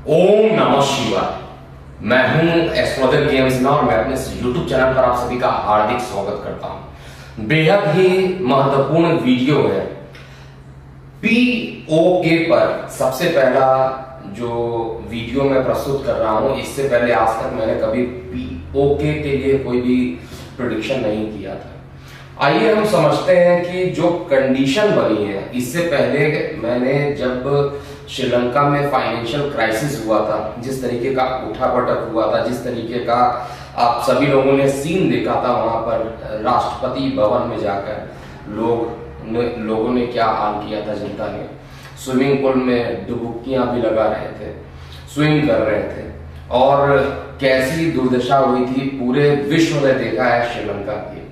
ओम नमः शिवाय। मैं हूं एस्ट्रोलॉजर गेम्स में और मैं अपने YouTube चैनल पर आप सभी का हार्दिक स्वागत करता हूं। बेहद ही महत्वपूर्ण वीडियो है। पीओके पर सबसे पहला जो वीडियो मैं प्रस्तुत कर रहा हूं, इससे पहले आज तक मैंने कभी पीओके के लिए कोई भी प्रेडिक्शन नहीं किया था। आइए हम समझते हैं कि जो कंडीशन बनी है, इससे पहले मैंने जब श्रीलंका में फाइनेंशियल क्राइसिस हुआ था, जिस तरीके का उठापटक हुआ था, जिस तरीके का आप सभी लोगों ने सीन देखा था, वहां पर राष्ट्रपति भवन में जाकर लोगों ने क्या हाल किया था। जनता ने स्विमिंग पूल में डुबकियां भी लगा रहे थे, स्विम कर रहे थे और कैसी दुर्दशा हुई थी पूरे विश्व ने देखा है श्रीलंका की।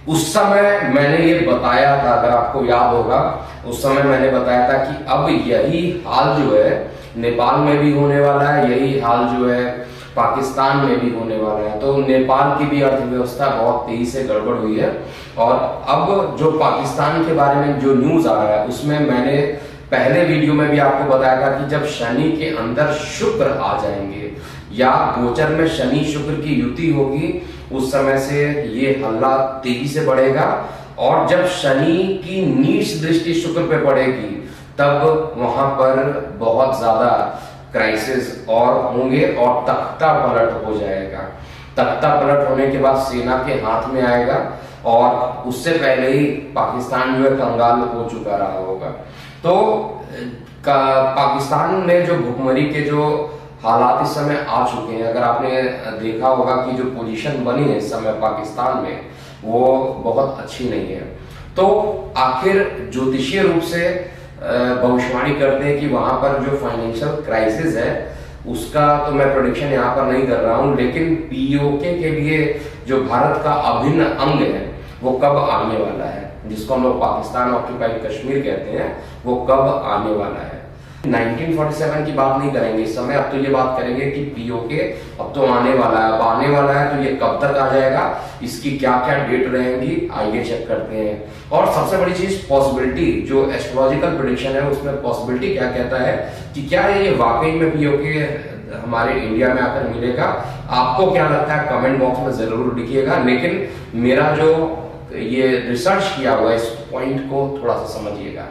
उस समय मैंने ये बताया था, अगर आपको याद होगा, उस समय मैंने बताया था कि अब यही हाल जो है नेपाल में भी होने वाला है, यही हाल जो है पाकिस्तान में भी होने वाला है। तो नेपाल की भी अर्थव्यवस्था बहुत तेजी से गड़बड़ हुई है और अब जो पाकिस्तान के बारे में जो न्यूज आ रहा है, उसमें मैंने पहले वीडियो में भी आपको बताया था कि जब शनि के अंदर शुक्र आ जाएंगे या गोचर में शनि शुक्र की युति होगी, उस समय से ये हल्ला तेजी से बढ़ेगा और जब शनि की नीच दृष्टि शुक्र पे पड़ेगी तब वहां पर बहुत ज्यादा क्राइसिस और होंगे और तख्ता पलट हो जाएगा। तख्ता पलट होने के बाद सेना के हाथ में आएगा और उससे पहले ही पाकिस्तान जो है कंगाल हो चुका रहा होगा। तो पाकिस्तान में जो भुखमरी के जो हालात इस समय आ चुके हैं, अगर आपने देखा होगा कि जो पोजीशन बनी है इस समय पाकिस्तान में, वो बहुत अच्छी नहीं है। तो आखिर ज्योतिषीय रूप से भविष्यवाणी करते हैं कि वहां पर जो फाइनेंशियल क्राइसिस है उसका तो मैं प्रेडिक्शन यहाँ पर नहीं कर रहा हूं, लेकिन पीओके के लिए जो भारत का अभिन्न अंग है वो कब आने वाला है, जिसको हम लोग पाकिस्तान ऑक्यूपाइड कश्मीर कहते हैं, वो कब आने वाला है। 1947 की बात नहीं करेंगे इस समय, अब तो ये बात करेंगे कि पीओके अब तो आने वाला है। अब आने वाला है तो ये कब तक आ जाएगा, इसकी क्या क्या डेट रहेंगी, आइए चेक करते हैं। और सबसे बड़ी चीज पॉसिबिलिटी, जो एस्ट्रोलॉजिकल प्रेडिक्शन है उसमें पॉसिबिलिटी क्या कहता है कि क्या ये वाकई में पीओके हमारे इंडिया में आकर मिलेगा। आपको क्या लगता है कमेंट बॉक्स में जरूर लिखिएगा, लेकिन मेरा जो ये रिसर्च किया हुआ है इस पॉइंट को थोड़ा सा समझिएगा।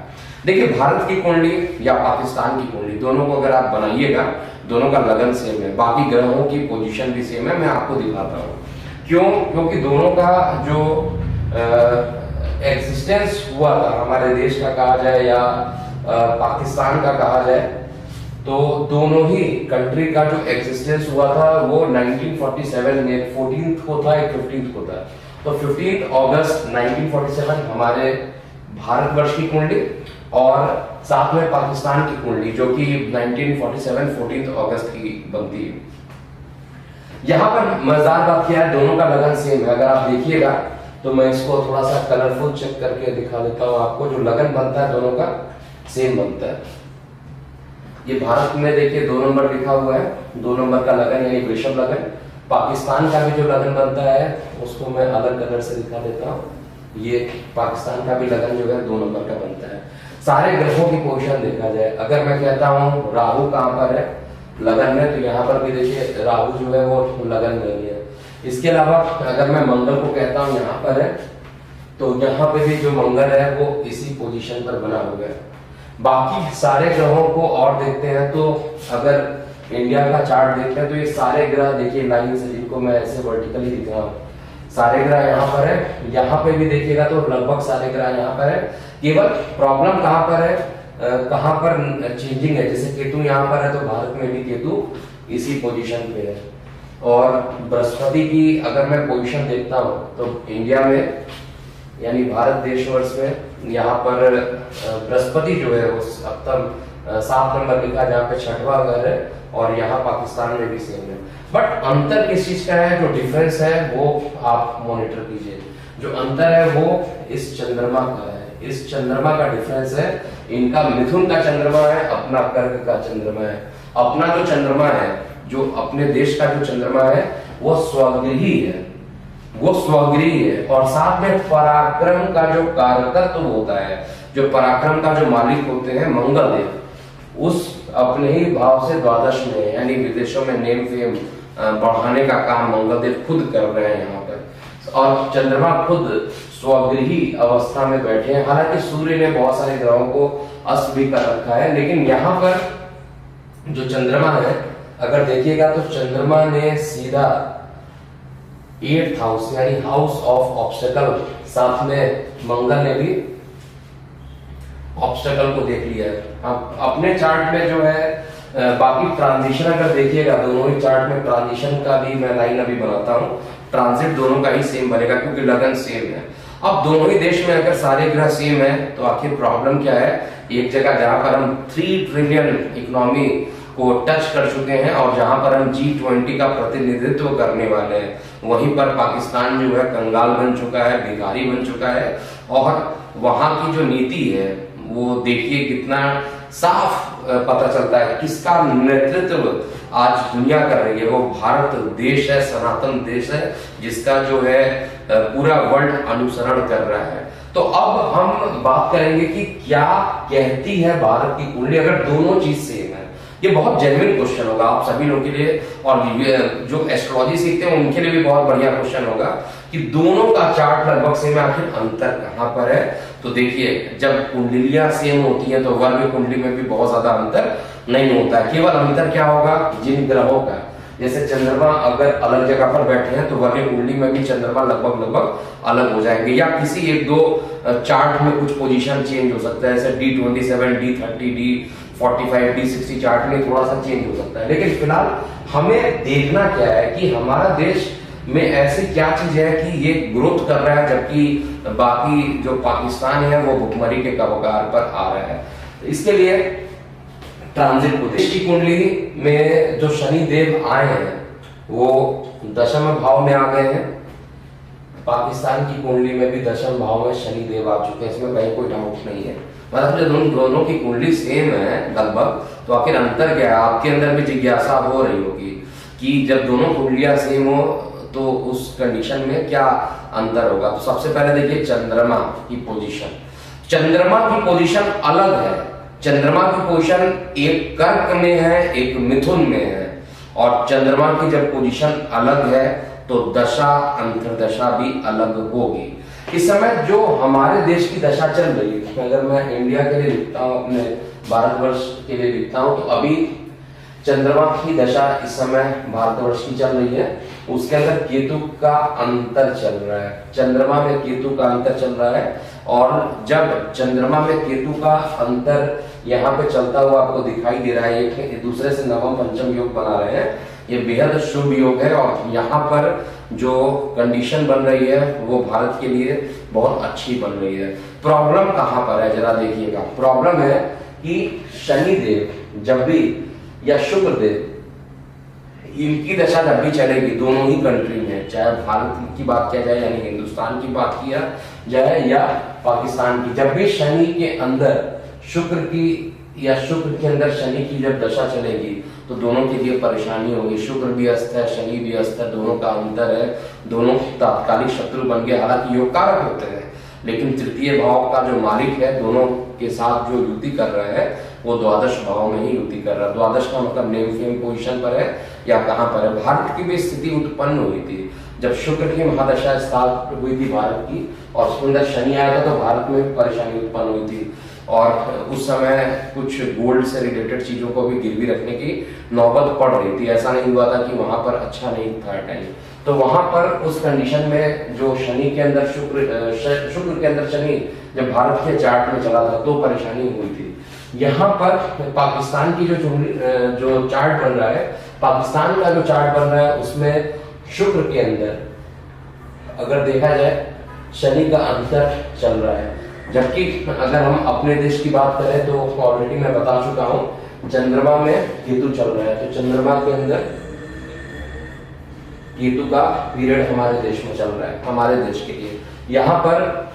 देखिए, भारत की कुंडली या पाकिस्तान की कुंडली, दोनों को अगर आप बनाइएगा, दोनों का लगन सेम है, बाकी ग्रहों की पोजीशन भी सेम है। मैं आपको दिखाता हूँ क्यों, क्योंकि दोनों का जो एग्जिस्टेंस हुआ था, हमारे देश का कहा जाए या पाकिस्तान का कहा जाए, तो दोनों ही कंट्री का जो एग्जिस्टेंस हुआ था वो 1947 में 14th को था, 15th को था। तो 15 अगस्त 1947 हमारे भारतवर्ष की कुंडली और साथ में पाकिस्तान की कुंडली जो कि 1947 14 अगस्त की बनती है। यहां पर मजेदार बात क्या है, दोनों का लगन सेम है। अगर आप देखिएगा तो मैं इसको थोड़ा सा कलरफुल चेक करके दिखा देता हूं आपको। जो लगन बनता है दोनों का सेम बनता है। ये भारत में देखिए 2 नंबर लिखा हुआ है, 2 नंबर का लगन यानी वृषभ लगन। पाकिस्तान का भी जो लगन बनता है उसको मैं अलग कलर से दिखा देता हूँ। ये पाकिस्तान का भी लगन जो है 2 नंबर का बनता है। सारे ग्रहों की पोजीशन देखा जाए, अगर मैं कहता हूँ राहु कहाँ पर है लगन में, तो यहाँ पर भी देखिए राहु जो है वो लगन नहीं है। इसके अलावा अगर मैं मंगल को कहता हूँ यहाँ पर है, तो यहाँ पे भी जो मंगल है वो इसी पोजीशन पर बना हुआ है। बाकी सारे ग्रहों को और देखते हैं तो अगर इंडिया का चार्ट देखते हैं तो ये सारे ग्रह देखिए लाइन से, जिनको मैं ऐसे वर्टिकली दिख रहा हूँ, सारे ग्रह यहाँ पर है। यहाँ पे भी देखिएगा तो लगभग सारे ग्रह यहाँ पर है। केवल प्रॉब्लम कहाँ पर है, कहाँ पर चेंजिंग है। जैसे केतु यहाँ पर है तो भारत में भी केतु इसी पोजीशन पे है। और बृहस्पति की अगर मैं पोजीशन देखता हूँ तो इंडिया में यानी भारत देशवर्ष में यहाँ पर बृहस्पति जो है वो अब तक 7 नंबर लिखा, जहाँ पे 6वां घर है, और यहाँ पाकिस्तान में भी सेम है। बट अंतर किस चीज का है, जो डिफरेंस है वो आप मॉनिटर कीजिए। जो अंतर है वो इस चंद्रमा का है। इस चंद्रमा का डिफरेंस है, इनका मिथुन का चंद्रमा है, अपना कर्क का चंद्रमा है। अपना जो चंद्रमा है, जो अपने देश का जो चंद्रमा है, वो स्वगृही है, वो स्वगृही है। और साथ में पराक्रम का जो कारकत्व होता है, जो पराक्रम का जो मालिक होते हैं मंगल देव, उस अपने ही भाव से द्वादश में यानी विदेशों में नेम फेम बढ़ाने का काम मंगलदेव खुद कर रहे हैं यहाँ पर। और चंद्रमा खुद स्वगृही अवस्था में बैठे हैं। हालांकि सूर्य ने बहुत सारे ग्रहों को अस्त भी कर रखा है, लेकिन यहाँ पर जो चंद्रमा है अगर देखिएगा तो चंद्रमा ने सीधा 8th हाउस यानी हाउस ऑफ ऑब्स्टेकल, साथ में मंगल ने भी ऑब्स्टेकल को देख लिया है। अब अपने चार्ट में जो है बाकी ट्रांजिशन अगर देखिएगा, दोनों ही चार्ट में ट्रांजिशन का भी मैं लाइन अभी बनाता हूँ, ट्रांजिट दोनों का ही सेम बनेगा क्योंकि लगन सेम है। अब दोनों ही देश में अगर सारे ग्रह सेम है तो आखिर प्रॉब्लम क्या है? एक जगह जहां पर हम 3 ट्रिलियन इकोनॉमी को टच कर चुके हैं और जहां पर हम G20 का प्रतिनिधित्व करने वाले हैं, वहीं पर पाकिस्तान जो है कंगाल बन चुका है, भिखारी बन चुका है। और वहां की जो नीति है वो देखिए कितना साफ पता चलता है किसका नेतृत्व आज दुनिया कर रही है। वो भारत देश है, सनातन देश है, जिसका जो है पूरा वर्ल्ड अनुसरण कर रहा है। तो अब हम बात करेंगे कि क्या कहती है भारत की कुंडली अगर दोनों चीज सेम है। ये बहुत जेन्युइन क्वेश्चन होगा आप सभी लोगों के लिए, और जो एस्ट्रोलॉजी सीखते हैं उनके लिए भी बहुत बढ़िया क्वेश्चन होगा कि दोनों का चार्ट लगभग सेम है, आखिर अंतर कहां पर है। तो देखिए, जब कुंडलियां सेम होती है तो वर्ग कुंडली में भी बहुत ज्यादा अंतर नहीं होता है। केवल अंतर क्या होगा? जिन ग्रहों का, जैसे चंद्रमा अगर अलग जगह पर बैठे हैं तो वर्ग कुंडली में भी चंद्रमा लगभग अलग हो जाएंगे, या किसी एक दो चार्ट में कुछ पोजीशन चेंज हो सकता है, जैसे D27, D30, D45, D60 chart में थोड़ा सा चेंज हो सकता है। लेकिन फिलहाल हमें देखना क्या है कि हमारा देश में ऐसी क्या चीज है कि ये ग्रोथ कर रहा है जबकि बाकी जो पाकिस्तान है वो भुखमरी के कगार पर आ रहा है। इसके लिए ट्रांजिट को देश की कुंडली में जो शनि देव आए हैं वो दशम भाव में आ गए हैं। पाकिस्तान की कुंडली में भी दशम भाव में शनि देव आ चुके हैं, इसमें कहीं कोई डाउट नहीं है। मतलब जब दोनों की कुंडली सेम है लगभग, तो आखिर अंतर क्या है? आपके अंदर भी जिज्ञासा हो रही होगी कि जब दोनों कुंडलियां सेम हो तो उस कंडीशन में क्या अंतर होगा। तो सबसे पहले देखिए चंद्रमा की पोजीशन। चंद्रमा की पोजीशन अलग है। चंद्रमा की पोजीशन एक कर्क में है, एक मिथुन में है, और चंद्रमा की जब पोजीशन अलग है तो दशा अंतर्दशा भी अलग होगी। इस समय जो हमारे देश की दशा चल रही है, अगर मैं इंडिया के लिए लिखता हूँ, अपने भारतवर्ष के लिए लिखता हूँ, तो अभी चंद्रमा की दशा इस समय भारतवर्ष की चल रही है। उसके अंदर केतु का अंतर चल रहा है, चंद्रमा में केतु का अंतर चल रहा है। और जब चंद्रमा में केतु का अंतर यहाँ पे चलता हुआ आपको दिखाई दे रहा है, एक दूसरे से नवम पंचम योग बना रहे हैं, ये बेहद शुभ योग है। और यहाँ पर जो कंडीशन बन रही है वो भारत के लिए बहुत अच्छी बन रही है। प्रॉब्लम कहाँ पर है जरा देखिएगा। प्रॉब्लम है कि शनि देव जब भी या शुक्र देव, इनकी दशा जब भी चलेगी दोनों ही कंट्री में, चाहे भारत की बात किया जाए यानी हिंदुस्तान की बात किया जाए या पाकिस्तान की, जब भी शनि के अंदर शुक्र की या शुक्र के अंदर शनि की जब दशा चलेगी तो दोनों के लिए परेशानी होगी। शुक्र भी अस्त है, शनि भी अस्त है, दोनों का अंतर है, दोनों तात्कालिक शत्रु बन गए। हालांकि योग कारक होते हैं, लेकिन तृतीय भाव का जो मालिक है दोनों के साथ जो युति कर रहा है वो द्वादश भाव में ही युति कर रहा है। द्वादश का मतलब नेम फेम पोजीशन पर है या कहां पर है। भारत की भी स्थिति उत्पन्न हुई थी जब शुक्र की महादशा स्थापित हुई थी भारत की, और उसके अंदर शनि आया था तो भारत में परेशानी उत्पन्न हुई थी। और उस समय कुछ गोल्ड से रिलेटेड चीजों को भी गिरवी रखने की नौबत पड़ रही थी। ऐसा नहीं हुआ था कि वहां पर अच्छा नहीं था टाइम। तो वहां पर उस कंडीशन में जो शनि के अंदर शुक्र के अंदर शनि जब भारत के चार्ट में चला था तो परेशानी हुई थी। यहाँ पर पाकिस्तान की जो चार्ट बन रहा है, पाकिस्तान का जो चार्ट बन रहा है उसमें शुक्र के अंदर अगर देखा जाए शनि का अंतर चल रहा है। जबकि अगर हम अपने देश की बात करें तो ऑलरेडी मैं बता चुका हूं चंद्रमा में केतु चल रहा है, तो चंद्रमा के अंदर केतु का पीरियड हमारे देश में चल रहा है, हमारे देश के लिए। यहाँ पर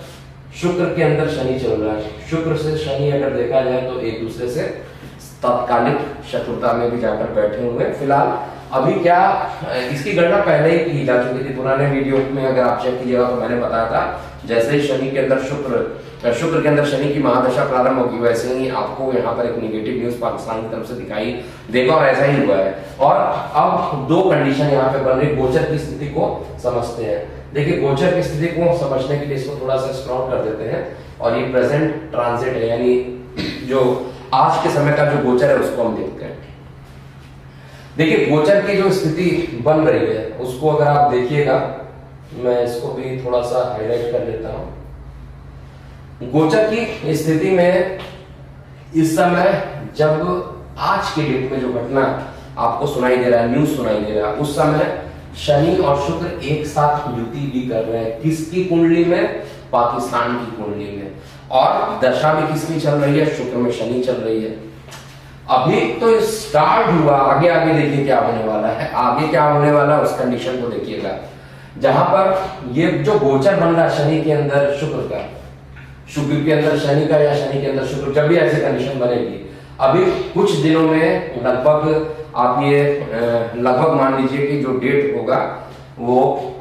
शुक्र के अंदर शनि चल रहा है। शुक्र से शनि अगर देखा जाए तो एक दूसरे से तात्कालिक शत्रुता में भी जाकर बैठे हुए हैं। फिलहाल अभी क्या, इसकी गणना पहले ही की जा चुकी थी पुराने वीडियो में, अगर आप चेक कीजिएगा तो मैंने बताया था जैसे ही शनि के अंदर शुक्र शुक्र के अंदर शनि की महादशा प्रारंभ होगी, वैसे ही आपको यहाँ पर एक निगेटिव न्यूज पाकिस्तान की तरफ से दिखाई देगा और ऐसा ही हुआ है। और अब दो कंडीशन यहाँ पे बन रही, गोचर की स्थिति को समझते हैं। देखिए गोचर की स्थिति को समझने के लिए इसको थोड़ा सा स्क्रॉल कर देते हैं और ये प्रेजेंट ट्रांजिट है, यानी जो आज के समय का जो गोचर है उसको हम देखते हैं। देखिए गोचर की जो स्थिति बन रही है उसको अगर आप देखिएगा, मैं इसको भी थोड़ा सा हाईलाइट कर लेता हूं। गोचर की स्थिति में इस समय जब आज के डेट में जो घटना आपको सुनाई दे रहा है, न्यूज सुनाई दे रहा है, उस समय शनि और शुक्र एक साथ युति भी कर रहे हैं। किसकी कुंडली में? पाकिस्तान की कुंडली में। और दशा भी किसकी चल रही है? शुक्र में शनि चल रही है। अभी तो स्टार्ट हुआ, आगे आगे देखिए क्या होने वाला है। आगे क्या होने वाला है उस कंडीशन को देखिएगा, जहां पर ये जो गोचर बन रहा है शनि के अंदर शुक्र का, शुक्र के अंदर शनि का या शनि के अंदर शुक्र, जब भी ऐसी कंडीशन बनेगी अभी कुछ दिनों में लगभग आप ये लगभग मान लीजिए कि जो डेट होगा वो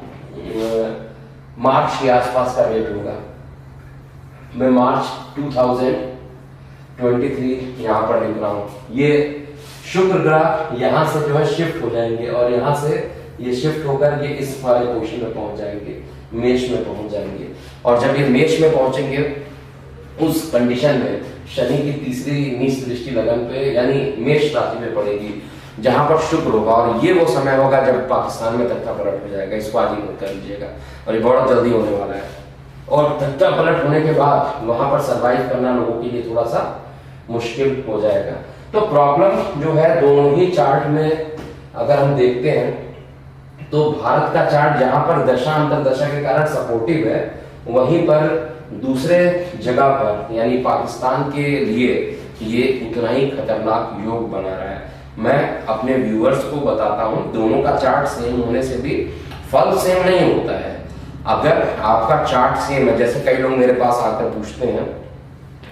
मार्च के आसपास का डेट होगा। मैं मार्च 2023 यहाँ पर लिख रहा हूँ। ये शुक्र ग्रह यहाँ से जो है शिफ्ट हो जाएंगे और यहाँ से ये शिफ्ट होकर ये इस वाले पोजीशन में पहुंच जाएंगे, मेष में पहुंच जाएंगे। और जब ये मेष में पहुंचेंगे उस कंडीशन में शनि की तीसरी नीच दृष्टि लगन पे यानी मेष राशि में पड़ेगी, जहां पर शुक्र होगा। और ये वो समय होगा जब पाकिस्तान में तख्ता पलट हो जाएगा। इसको आज ही नोट कर लीजिएगा और ये बहुत जल्दी होने वाला है। और तख्ता पलट होने के बाद वहां पर सरवाइव करना लोगों के लिए थोड़ा सा मुश्किल हो जाएगा। तो प्रॉब्लम जो है दोनों ही चार्ट में अगर हम देखते हैं तो भारत का चार्ट जहां पर दशा अंतरदशा के कारण सपोर्टिव है, वहीं पर दूसरे जगह पर यानी पाकिस्तान के लिए ये उतना ही खतरनाक योग बना रहा है। मैं अपने व्यूअर्स को बताता हूं, दोनों का चार्ट सेम होने से भी फल सेम नहीं होता है। अगर आपका चार्ट सेम है, जैसे कई लोग मेरे पास आकर पूछते हैं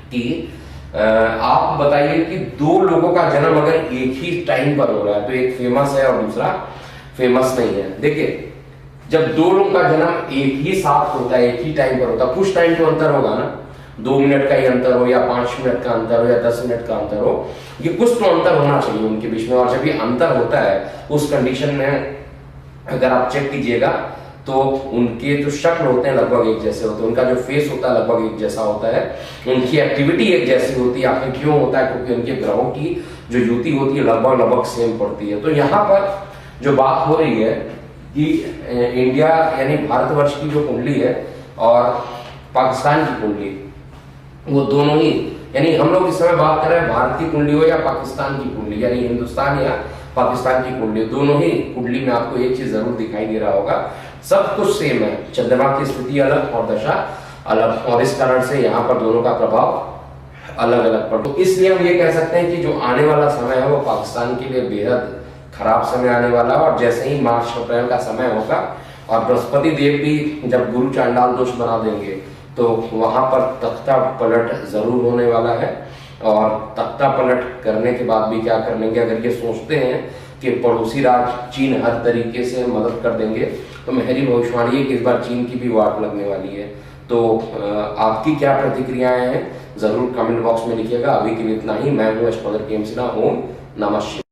कि आप बताइए कि दो लोगों का जन्म अगर एक ही टाइम पर हो रहा है तो एक फेमस है और दूसरा फेमस नहीं है। देखिए जब दो लोगों का जन्म एक ही साथ होता है, एक ही टाइम पर होता है, कुछ टाइम तो अंतर होगा ना, 2 मिनट का ही अंतर हो या 5 मिनट का अंतर हो या 10 मिनट का अंतर हो, ये कुछ तो अंतर होना चाहिए उनके बीच में। और जब ये अंतर होता है उस कंडीशन में अगर आप चेक कीजिएगा तो उनके जो शक्ल होते हैं लगभग एक जैसे होते हैं, उनका जो फेस होता है लगभग एक जैसा होता है, उनकी एक्टिविटी एक जैसी होती है। आखिर क्यों होता है? क्योंकि उनके ग्रहों की जो युति होती है लगभग सेम पड़ती है। तो यहाँ पर जो बात हो रही है कि इंडिया यानी भारतवर्ष की जो कुंडली है और पाकिस्तान की कुंडली, वो दोनों ही यानी हम लोग इस समय बात कर रहे हैं भारत की कुंडली हो या पाकिस्तान की कुंडली, यानी हिंदुस्तान या पाकिस्तान की कुंडली, दोनों ही कुंडली में आपको एक चीज जरूर दिखाई दे रहा होगा, सब कुछ सेम है। चंद्रमा की स्थिति अलग और दशा अलग, और इस कारण से यहाँ पर दोनों का प्रभाव अलग अलग पड़। तो इसलिए हम ये कह सकते हैं कि जो आने वाला समय है वो पाकिस्तान के लिए बेहद खराब समय आने वाला है। और जैसे ही मार्च अप्रैल का समय होगा और बृहस्पति देव भी जब गुरु चांडाल दोष बना देंगे तो वहां पर तख्ता पलट जरूर होने वाला है। और तख्ता पलट करने के बाद भी क्या कर लेंगे, अगर ये सोचते हैं कि पड़ोसी राज्य चीन हर तरीके से मदद कर देंगे तो मेरी भविष्यवाणी है कि इस बार चीन की भी वाट लगने वाली है। तो आपकी क्या प्रतिक्रियाएं हैं जरूर कमेंट बॉक्स में लिखिएगा। अभी के लिए इतना ही। मैं हूं एस्ट्रोलॉजर के एम सिन्हा। ओम नमः शिवाय।